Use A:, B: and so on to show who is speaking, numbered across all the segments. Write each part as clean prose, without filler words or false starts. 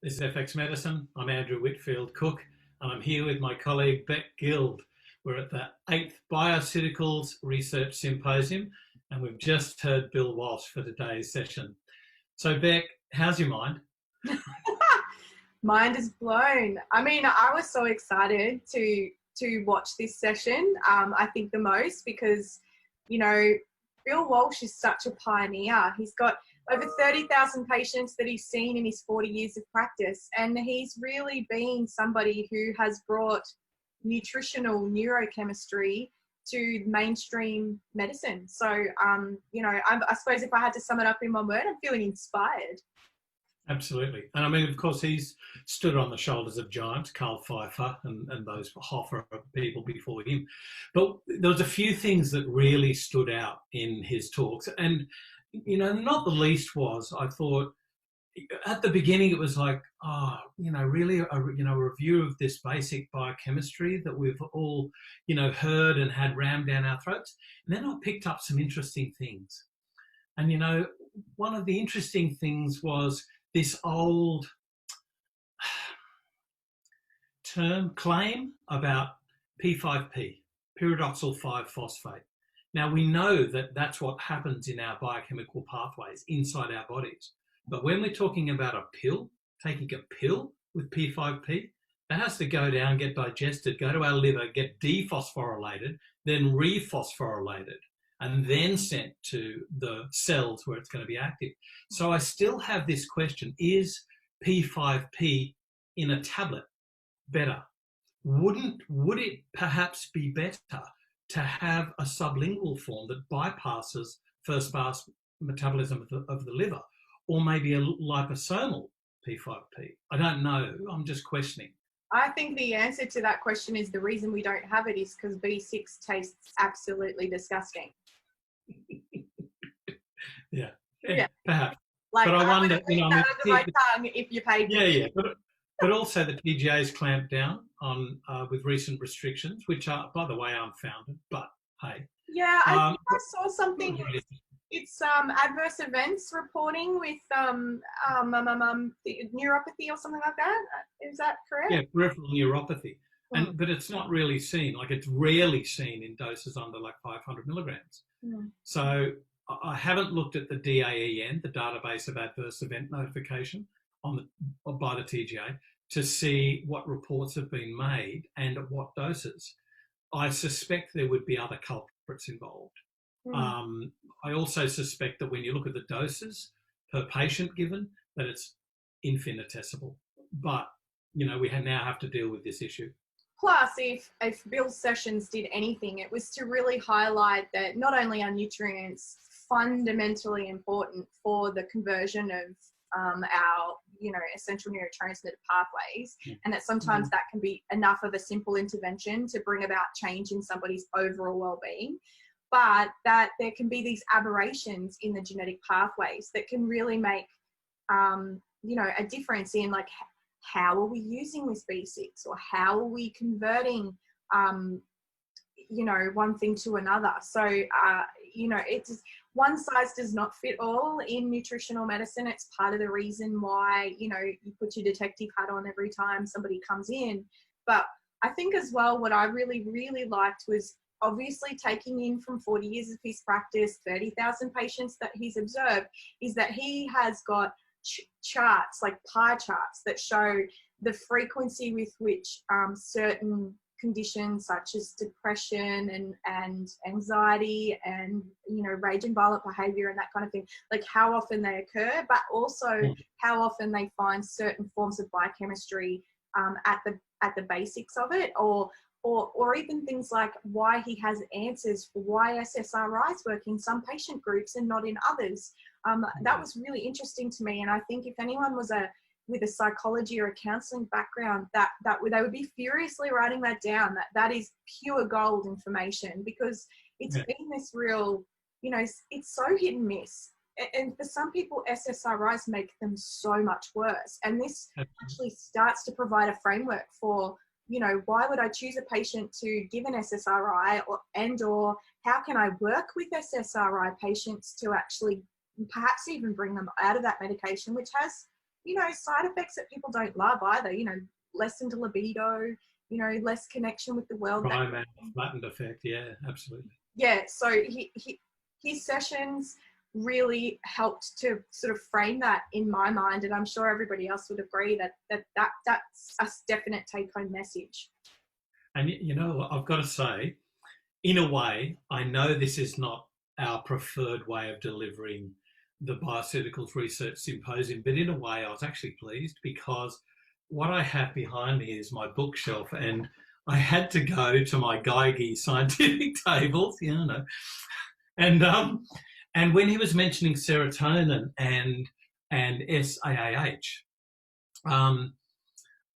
A: This is FX Medicine. I'm Andrew Whitfield Cook, and I'm here with my colleague Bec Guild. We're at the 8th BioCeuticals Research Symposium, and we've just heard Bill Walsh for today's session. So Bec, how's your mind?
B: Mind is blown. I mean, I was so excited to watch this session. I think the most because, you know, Bill Walsh is such a pioneer. He's got over 30,000 patients that he's seen in his 40 years of practice. And he's really been somebody who has brought nutritional neurochemistry to mainstream medicine. So, you know, I suppose if I had to sum it up in one word, I'm feeling inspired.
A: Absolutely. And I mean, of course, he's stood on the shoulders of giants, Carl Pfeiffer and those Hoffer people before him. But there was a few things that really stood out in his talks. And, you know, not the least was, I thought, at the beginning it was like, oh, you know, really a review of this basic biochemistry that we've all, you know, heard and had rammed down our throats. And then I picked up some interesting things. And, you know, one of the interesting things was this old claim about P5P, pyridoxal 5-phosphate. Now, we know that that's what happens in our biochemical pathways inside our bodies. But when we're talking about a pill, taking a pill with P5P, that has to go down, get digested, go to our liver, get dephosphorylated, then rephosphorylated, and then sent to the cells where it's going to be active. So I still have this question, is P5P in a tablet better? Would it perhaps be better to have a sublingual form that bypasses first pass metabolism of the liver, or maybe a liposomal P5P? I don't know, I'm just questioning.
B: I think the answer to that question is the reason we don't have it is because B6 tastes absolutely disgusting.
A: Yeah, perhaps.
B: Like,
A: but I wonder,
B: you know, that under my tongue if you paid me.
A: Yeah, but also the TGA's clamped down on with recent restrictions, which are, by the way, unfounded. But hey,
B: yeah, I think I saw something. It's adverse events reporting with neuropathy or something like that. Is that correct?
A: Yeah, peripheral neuropathy. But it's not really seen, like it's rarely seen in doses under like 500 milligrams. So I haven't looked at the DAEN, the database of adverse event notification by the TGA, to see what reports have been made and at what doses. I suspect there would be other culprits involved. I also suspect that when you look at the doses per patient given, that it's infinitesimal. But, you know, we now have to deal with this issue.
B: Plus, if Bill's sessions did anything, it was to really highlight that not only are nutrients fundamentally important for the conversion of our, you know, essential neurotransmitter pathways, and that sometimes that can be enough of a simple intervention to bring about change in somebody's overall well-being, but that there can be these aberrations in the genetic pathways that can really make, you know, a difference in like how are we using this B6 or how are we converting, you know, one thing to another. So, you know, it's one size does not fit all in nutritional medicine. It's part of the reason why, you know, you put your detective hat on every time somebody comes in. But I think as well, what I really, really liked was obviously taking in from 40 years of his practice, 30,000 patients that he's observed, is that he has got charts, like pie charts, that show the frequency with which certain conditions such as depression and anxiety and, you know, rage and violent behavior and that kind of thing, like how often they occur, but also how often they find certain forms of biochemistry at the basics of it, or even things like why he has answers for why SSRIs work in some patient groups and not in others. That was really interesting to me, and I think if anyone was with a psychology or a counselling background, that they would be furiously writing that down. That is pure gold information, because it's been this real, you know, it's so hit and miss. And for some people, SSRIs make them so much worse. And this actually starts to provide a framework for, you know, why would I choose a patient to give an SSRI, or how can I work with SSRI patients to actually perhaps even bring them out of that medication, which has, side effects that people don't love either, lessened libido, less connection with the world.
A: Dry mouth, flattened effect. Yeah, absolutely.
B: Yeah, so his sessions really helped to sort of frame that in my mind, and I'm sure everybody else would agree that's a definite take-home message.
A: And I've got to say, in a way, I know this is not our preferred way of delivering the BioCeuticals Research Symposium, but in a way I was actually pleased, because what I have behind me is my bookshelf, and I had to go to my Geigy scientific tables, and when he was mentioning serotonin and SAAH,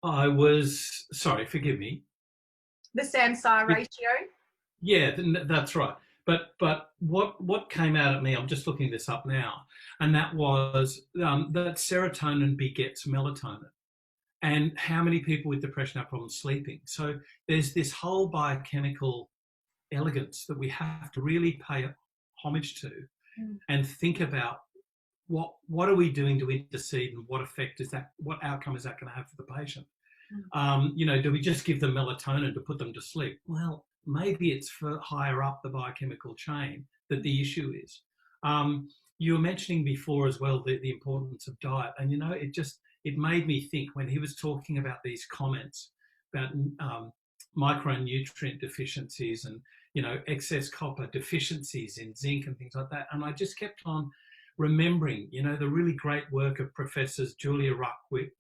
A: I was, sorry, forgive me.
B: The SAMSAR ratio?
A: Yeah, that's right. But what came out at me, I'm just looking this up now, and that was that serotonin begets melatonin. And how many people with depression have problems sleeping? So there's this whole biochemical elegance that we have to really pay homage to and think about what are we doing to intercede, and what effect is that, what outcome is that going to have for the patient? Do we just give them melatonin to put them to sleep? Well, maybe it's for higher up the biochemical chain that the issue is. You were mentioning before as well the importance of diet, and it made me think when he was talking about these comments about micronutrient deficiencies and excess copper, deficiencies in zinc and things like that, and I just kept on remembering the really great work of Professors Julia Ruckledge,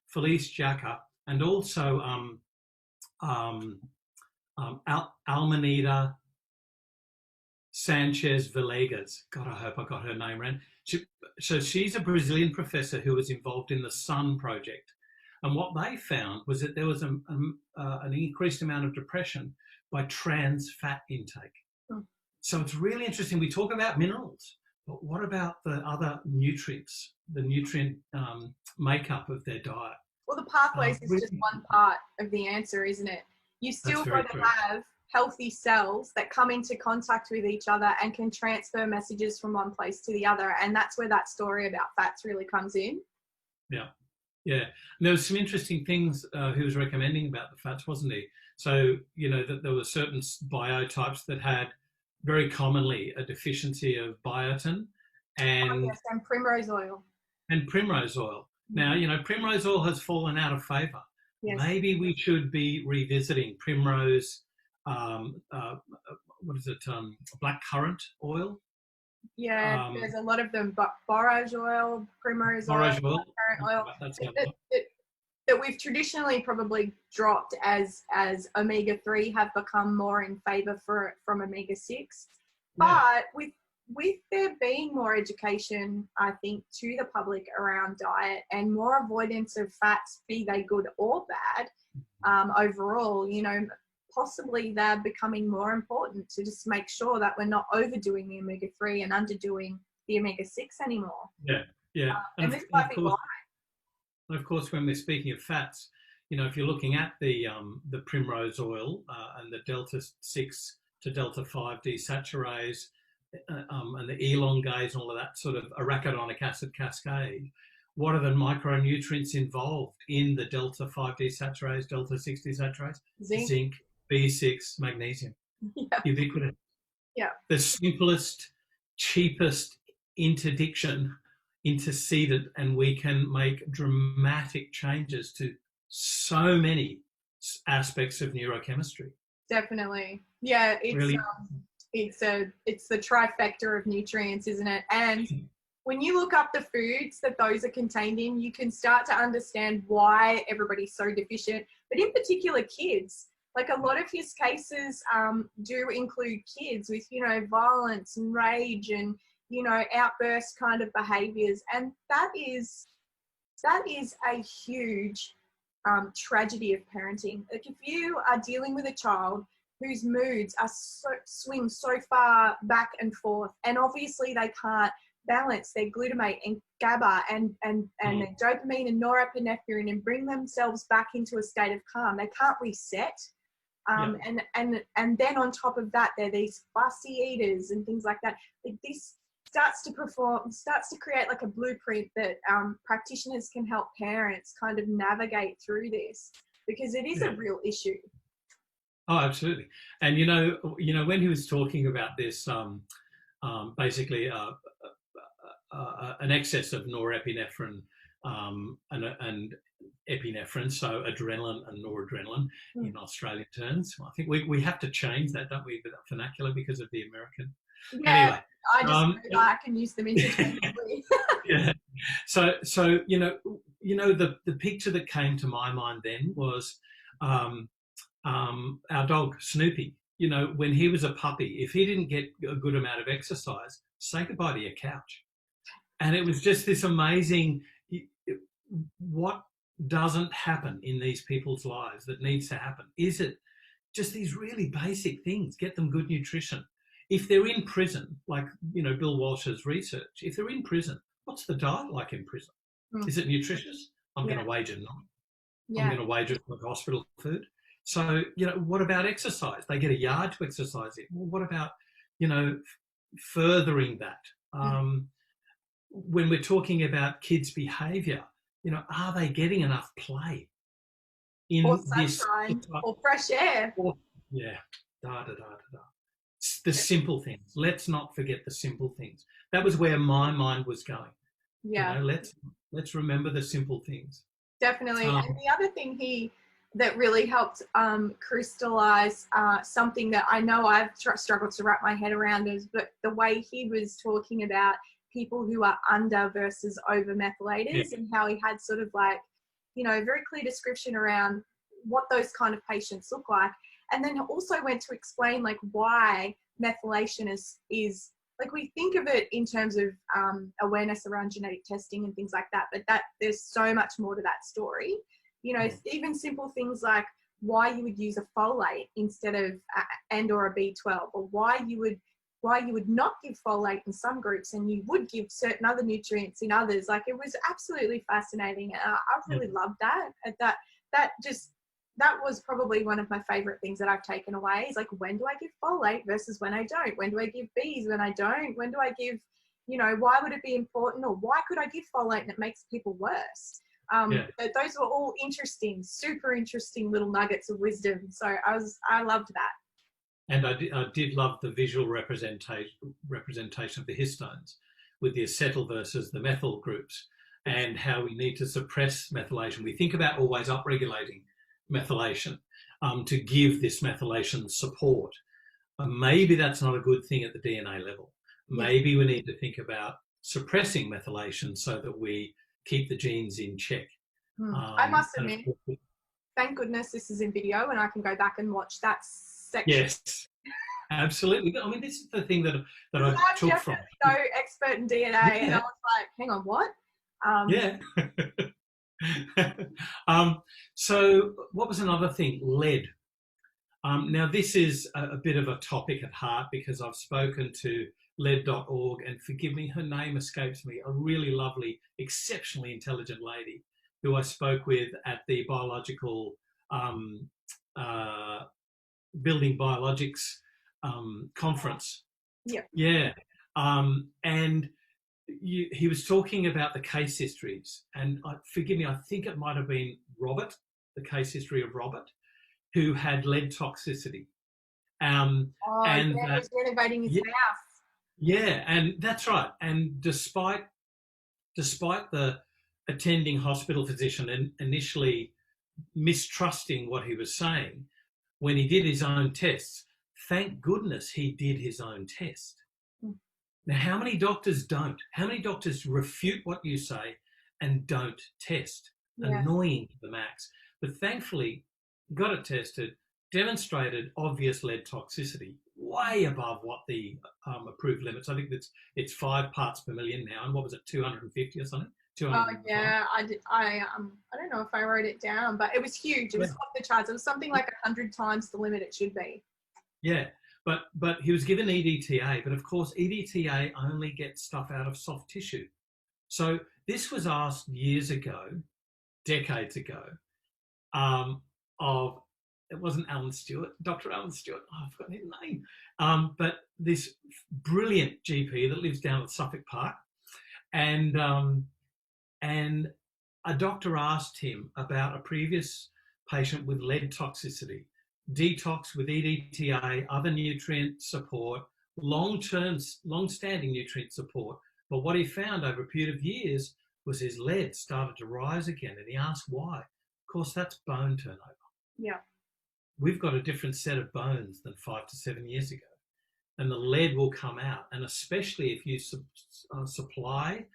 A: Felice Jacka, and also Almenida Sanchez Villegas. God, I hope I got her name right. So she's a Brazilian professor who was involved in the SUN project. And what they found was that there was an increased amount of depression by trans fat intake. So it's really interesting. We talk about minerals, but what about the other nutrients, the nutrient makeup of their diet?
B: Well, the pathways is just one part of the answer, isn't it? You still got to have healthy cells that come into contact with each other and can transfer messages from one place to the other. And that's where that story about fats really comes in.
A: Yeah. Yeah. And there was some interesting things he was recommending about the fats, wasn't he? So, that there were certain biotypes that had very commonly a deficiency of biotin and
B: primrose oil.
A: Now, primrose oil has fallen out of favour. Yes. Maybe we should be revisiting primrose, blackcurrant oil?
B: Yeah, there's a lot of them, but borage oil, primrose oil, blackcurrant oil, that we've traditionally probably dropped as omega-3 have become more in favour from omega-6. But with there being more education, I think, to the public around diet and more avoidance of fats, be they good or bad, overall, possibly they're becoming more important to just make sure that we're not overdoing the omega-3 and underdoing the omega-6 anymore.
A: Yeah.
B: And this might be why.
A: Of course, when we're speaking of fats, if you're looking at the primrose oil and the delta 6 to delta 5 desaturase and the elongase and all of that sort of arachidonic acid cascade, what are the micronutrients involved in the delta 5 desaturase, delta 6 desaturase? Zinc, B6, magnesium, ubiquitous.
B: Yeah.
A: The simplest, cheapest interdiction interceded, and we can make dramatic changes to so many aspects of neurochemistry.
B: Definitely. Yeah, it's the trifecta of nutrients, isn't it? And when you look up the foods that those are contained in, you can start to understand why everybody's so deficient, but in particular kids. Like a lot of his cases do include kids with, violence and rage and, outburst kind of behaviors. And that is a huge tragedy of parenting. Like if you are dealing with a child whose moods are swing so far back and forth, and obviously they can't balance their glutamate and GABA and their dopamine and norepinephrine and bring themselves back into a state of calm. They can't reset. And then on top of that, they're these fussy eaters and things like that. Like starts to create like a blueprint that practitioners can help parents kind of navigate through this, because it is a real issue.
A: Oh, absolutely. And you know, when he was talking about this, basically an excess of norepinephrine and epinephrine, so adrenaline and noradrenaline in Australian terms. I think we have to change that, don't we, vernacular, because of the American.
B: Yeah, anyway, I just I can use them interchangeably.
A: Yeah. So the picture that came to my mind then was our dog Snoopy. You know, when he was a puppy, if he didn't get a good amount of exercise, say goodbye to your couch. And it was just this amazing, what doesn't happen in these people's lives that needs to happen? Is it just these really basic things? Get them good nutrition. If they're in prison, like, you know, Bill Walsh's research, if they're in prison, what's the diet like in prison? Is it nutritious? I'm going to wager not. I'm going to wager it's like hospital food. So, you know, what about exercise? They get a yard to exercise in. Well, what about, you know, furthering that? When we're talking about kids' behaviour, you know, are they getting enough play in
B: or sunshine, or fresh air?
A: The simple things. Let's not forget the simple things. That was where my mind was going.
B: Yeah.
A: You know, let's remember the simple things.
B: Definitely. And the other thing that really helped crystallize something that I know I've struggled to wrap my head around is the way he was talking about people who are under versus over methylators, and how he had sort of like, you know, a very clear description around what those kind of patients look like. And then also went to explain like why methylation is like, we think of it in terms of awareness around genetic testing and things like that, but there's so much more to that story. You know, even simple things like why you would use a folate instead of or a B12, or why you would not give folate in some groups and you would give certain other nutrients in others. Like, it was absolutely fascinating. I really loved that. That was probably one of my favorite things that I've taken away, is like, when do I give folate versus when I don't? When do I give Bs when I don't? When do I give, you know, why would it be important, or why could I give folate and it makes people worse? Those were all interesting, super interesting little nuggets of wisdom. So I loved that.
A: And I did love the visual representation of the histones with the acetyl versus the methyl groups, and how we need to suppress methylation. We think about always upregulating methylation to give this methylation support. Maybe that's not a good thing at the DNA level. Maybe we need to think about suppressing methylation so that we keep the genes in check.
B: I must admit, thank goodness this is in video and I can go back and watch that section.
A: Yes, absolutely. I mean, this is the thing that I took from.
B: No expert in DNA, and I was like, hang on, what?
A: So what was another thing? Lead. Now, this is a bit of a topic at heart, because I've spoken to lead.org, and forgive me, her name escapes me, a really lovely, exceptionally intelligent lady who I spoke with at the biological building biologics conference. And he was talking about the case histories, and forgive me, I think it might have been Robert, the case history of Robert, who had lead toxicity.
B: And he was renovating his house.
A: Yeah, and that's right. And despite the attending hospital physician initially mistrusting what he was saying, when he did his own tests, thank goodness he did his own test. Now, how many doctors don't? How many doctors refute what you say and don't test? Annoying to the max. But thankfully, got it tested, demonstrated obvious lead toxicity, way above what the approved limits. I think it's 5 parts per million now. And what was it, 250 or something?
B: Oh yeah, I don't know if I wrote it down, but it was huge. It was off the charts. It was something like 100 times the limit it should be.
A: Yeah, but he was given EDTA, but of course EDTA only gets stuff out of soft tissue. So this was asked years ago, decades ago, of it wasn't Alan Stewart, Dr. Alan Stewart. Oh, I've forgotten his name. But this brilliant GP that lives down at Suffolk Park, and a doctor asked him about a previous patient with lead toxicity, detox with EDTA, other nutrient support, long-standing nutrient support. But what he found over a period of years was his lead started to rise again, and he asked why. Of course, that's bone turnover.
B: Yeah.
A: We've got a different set of bones than 5 to 7 years ago, and the lead will come out. And especially if you supply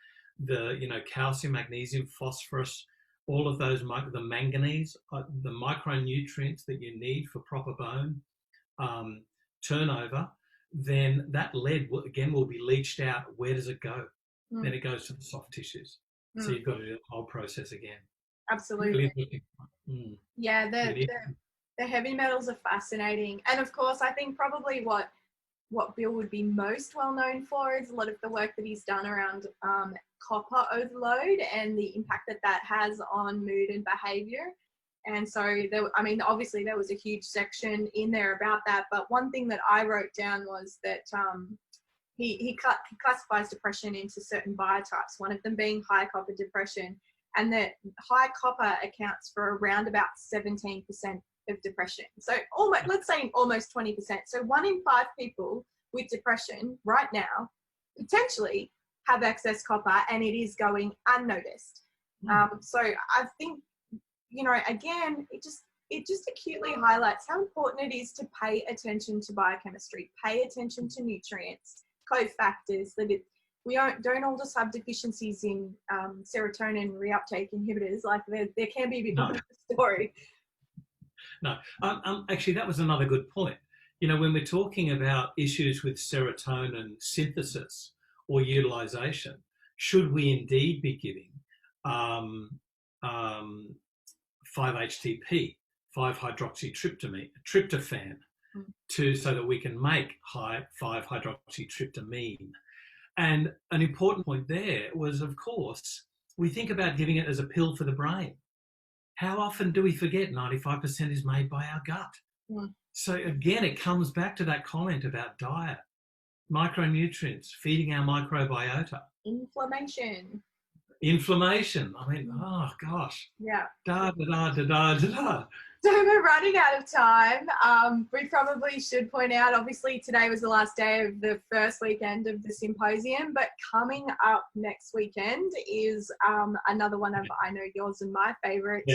A: the, calcium, magnesium, phosphorus, all of those, the manganese, the micronutrients that you need for proper bone turnover, then that lead will be leached out. Where does it go? Then it goes to the soft tissues. So you've got to do the whole process again.
B: Absolutely.
A: Really
B: yeah, the heavy metals are fascinating. And of course, I think probably what Bill would be most well known for is a lot of the work that he's done around copper overload and the impact that has on mood and behavior. And so, obviously there was a huge section in there about that. But one thing that I wrote down was that he classifies depression into certain biotypes, one of them being high copper depression, and that high copper accounts for around about 17% of depression. So let's say almost 20%. So 1 in 5 people with depression right now potentially have excess copper, and it is going unnoticed. So I think, again, it just acutely highlights how important it is to pay attention to biochemistry, pay attention to nutrients, cofactors, that we don't all just have deficiencies in serotonin reuptake inhibitors. Like there can be a bit more of a story.
A: No, actually, that was another good point. When we're talking about issues with serotonin synthesis or utilization, should we indeed be giving 5-HTP, 5-hydroxytryptophan, so that we can make 5-hydroxytryptamine? And an important point there was, of course, we think about giving it as a pill for the brain. How often do we forget 95% is made by our gut? So again, it comes back to that comment about diet, micronutrients, feeding our microbiota. Inflammation. Oh gosh.
B: Yeah.
A: Da da da da da da.
B: So we're running out of time. We probably should point out, obviously today was the last day of the first weekend of the symposium, but coming up next weekend is another one of, I know yours and my favourite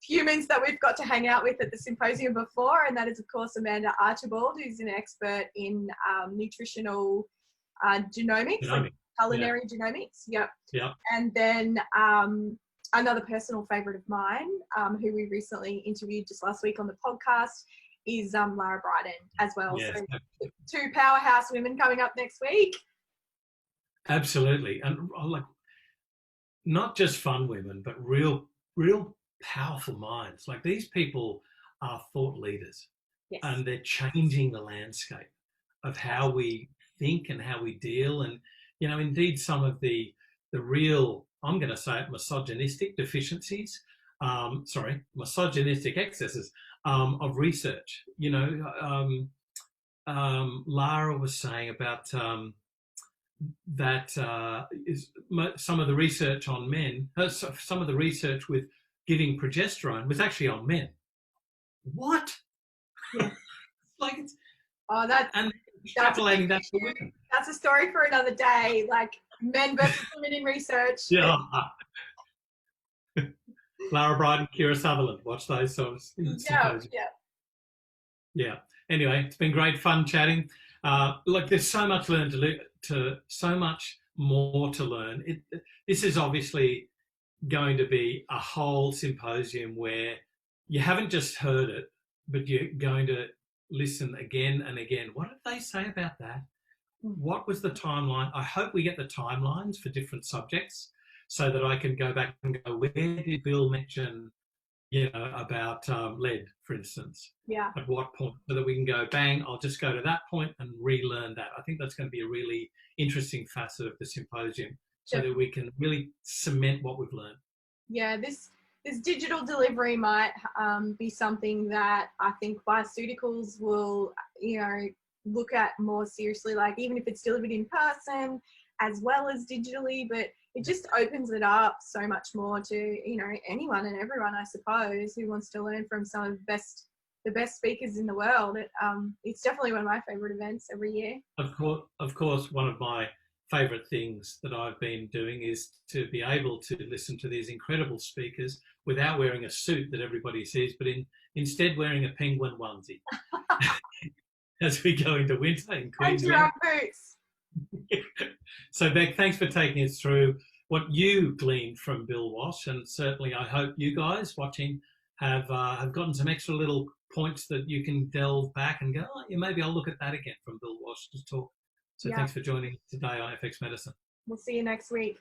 B: humans that we've got to hang out with at the symposium before, and that is of course Amanda Archibald, who's an expert in nutritional genomics, like culinary genomics. Yep. And then another personal favourite of mine, who we recently interviewed just last week on the podcast, is Lara Bryden as well.
A: Yes.
B: So 2 powerhouse women coming up next week.
A: Absolutely. And like, not just fun women, but real powerful minds. Like, these people are thought leaders.
B: Yes.
A: And they're changing the landscape of how we think and how we deal. And, indeed some of the real, I'm going to say it, misogynistic deficiencies, misogynistic excesses of research. Lara was saying about that is some of the research on men, some of the research with giving progesterone was actually on men. What?
B: Yeah.
A: Like it's
B: extrapolating
A: that to women.
B: That's a story for another day. Like men versus women in research.
A: Yeah. Lara Bryden, Kira Sutherland. Watch those songs. Yeah. Anyway, it's been great fun chatting. Look, there's so much so much more to learn. This is obviously going to be a whole symposium where you haven't just heard it, but you're going to listen again and again. What did they say about that? What was the timeline? I hope we get the timelines for different subjects so that I can go back and go, where did Bill mention, about lead, for instance?
B: Yeah.
A: At what point? So that we can go, bang, I'll just go to that point and relearn that. I think that's going to be a really interesting facet of the symposium, so that we can really cement what we've learned.
B: Yeah, this this digital delivery might be something that I think BioCeuticals will, look at more seriously, like even if it's delivered in person as well as digitally, but it just opens it up so much more to, anyone and everyone, I suppose, who wants to learn from some of the best speakers in the world. It's definitely one of my favorite events every year.
A: Of course, one of my favorite things that I've been doing is to be able to listen to these incredible speakers without wearing a suit that everybody sees, but instead wearing a penguin onesie as we go into winter in Queensland.
B: And boots.
A: So Bec, thanks for taking us through what you gleaned from Bill Walsh, and certainly I hope you guys watching have gotten some extra little points that you can delve back and go, oh, yeah, maybe I'll look at that again from Bill Walsh's talk. So thanks for joining us today on FX Medicine.
B: We'll see you next week.